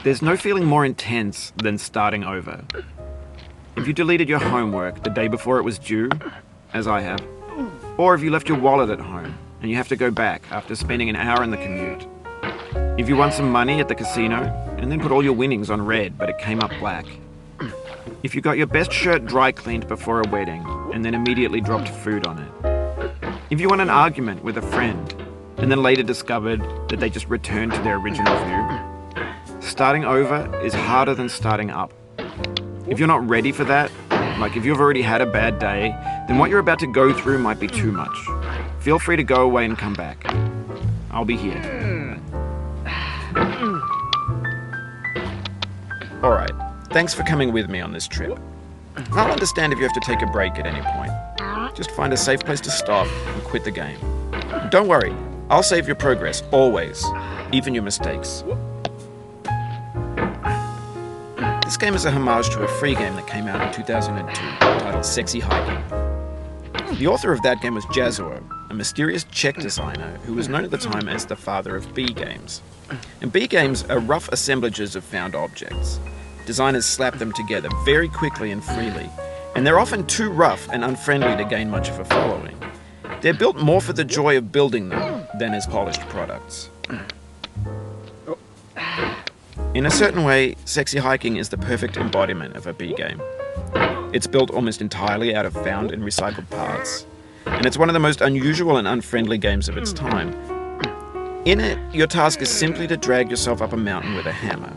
There's no feeling more intense than starting over. If you deleted your homework the day before it was due, as I have, or if you left your wallet at home and you have to go back after spending an hour in the commute. If you won some money at the casino and then put all your winnings on red but it came up black. If you got your best shirt dry cleaned before a wedding and then immediately dropped food on it. If you won an argument with a friend and then later discovered that they just returned to their original view. Starting over is harder than starting up. If you're not ready for that, like if you've already had a bad day, then what you're about to go through might be too much. Feel free to go away and come back. I'll be here. Alright, thanks for coming with me on this trip. I'll understand if you have to take a break at any point. Just find a safe place to stop and quit the game. Don't worry, I'll save your progress, always, even your mistakes. This game is a homage to a free game that came out in 2002, titled Sexy Hiking. The author of that game was Jazzuo, a mysterious Czech designer who was known at the time as the father of B games. And B games are rough assemblages of found objects. Designers slap them together very quickly and freely, and they're often too rough and unfriendly to gain much of a following. They're built more for the joy of building them than as polished products. In a certain way, Sexy Hiking is the perfect embodiment of a B game. It's built almost entirely out of found and recycled parts, and it's one of the most unusual and unfriendly games of its time. In it, your task is simply to drag yourself up a mountain with a hammer.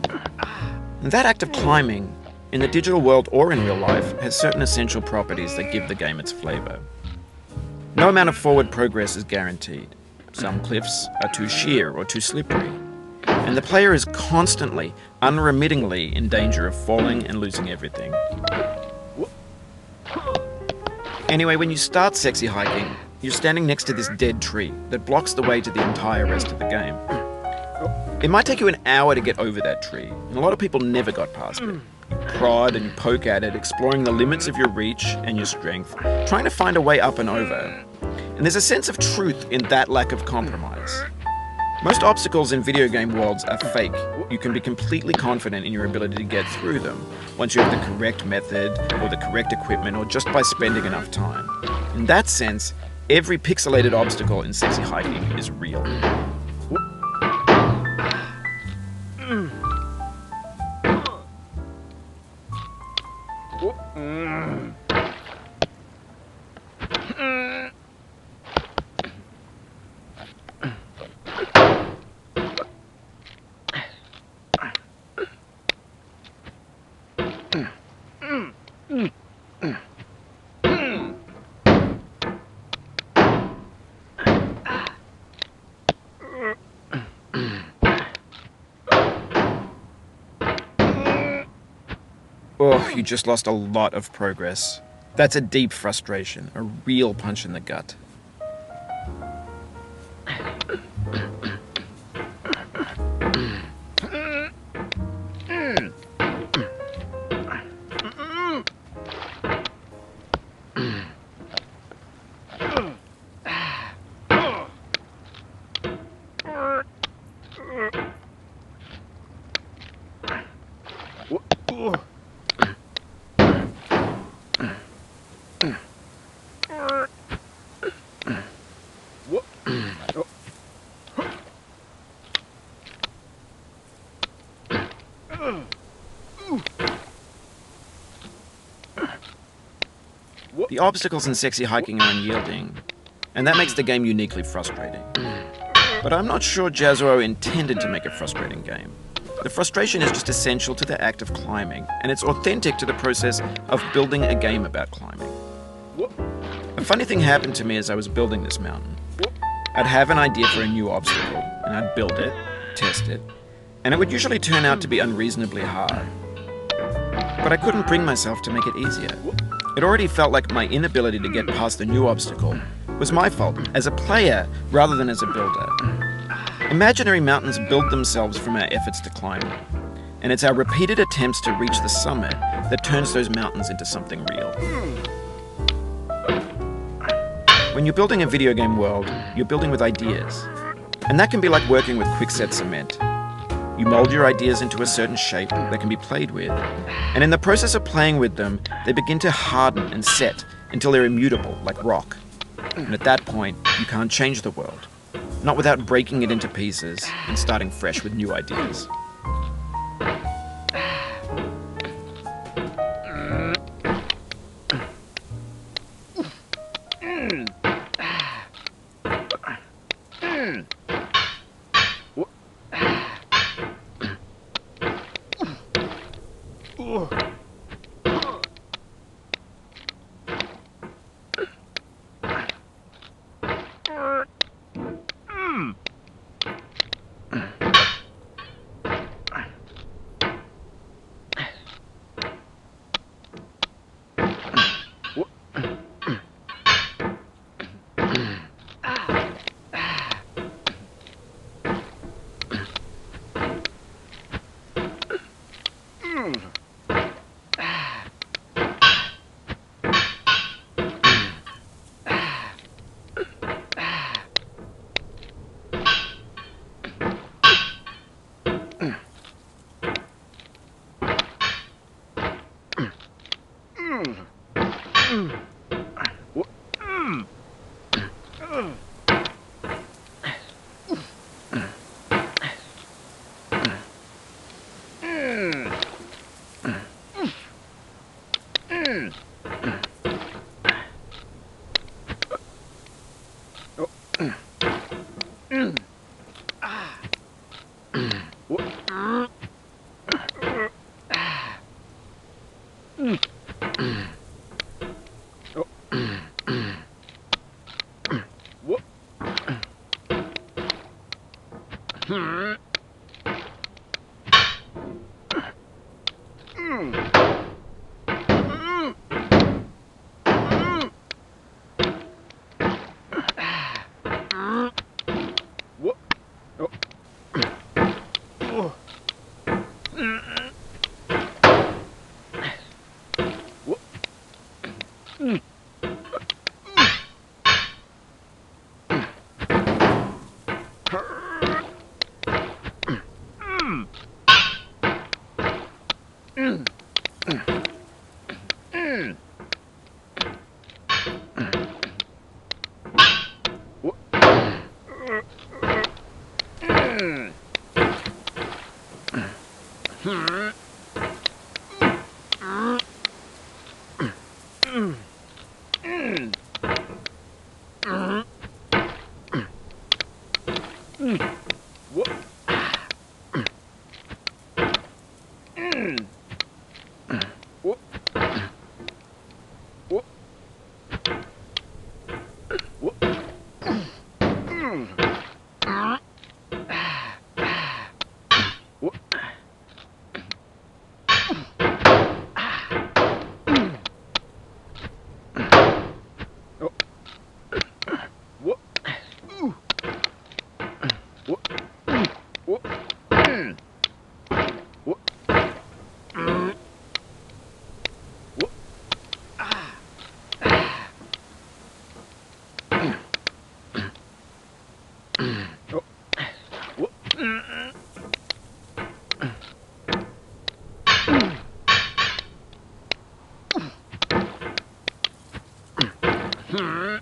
And that act of climbing, in the digital world or in real life, has certain essential properties that give the game its flavor. No amount of forward progress is guaranteed. Some cliffs are too sheer or too slippery. And the player is constantly, unremittingly in danger of falling and losing everything. Anyway, when you start Sexy Hiking, you're standing next to this dead tree that blocks the way to the entire rest of the game. It might take you an hour to get over that tree, and a lot of people never got past it. You prod and you poke at it, exploring the limits of your reach and your strength, trying to find a way up and over. And there's a sense of truth in that lack of compromise. Most obstacles in video game worlds are fake. You can be completely confident in your ability to get through them once you have the correct method or the correct equipment or just by spending enough time. In that sense, every pixelated obstacle in Sexy Hiking is real. Oh, you just lost a lot of progress. That's a deep frustration, a real punch in the gut. The obstacles in Sexy Hiking are unyielding, and that makes the game uniquely frustrating. But I'm not sure Jazzuo intended to make a frustrating game. The frustration is just essential to the act of climbing, and it's authentic to the process of building a game about climbing. A funny thing happened to me as I was building this mountain. I'd have an idea for a new obstacle, and I'd build it, test it, and it would usually turn out to be unreasonably hard. But I couldn't bring myself to make it easier. It already felt like my inability to get past the new obstacle was my fault, as a player rather than as a builder. Imaginary mountains build themselves from our efforts to climb them, and it's our repeated attempts to reach the summit that turns those mountains into something real. When you're building a video game world, you're building with ideas, and that can be like working with quickset cement. You mold your ideas into a certain shape that can be played with. And in the process of playing with them, they begin to harden and set until they're immutable, like rock. And at that point, you can't change the world. Not without breaking it into pieces and starting fresh with new ideas. Hmm.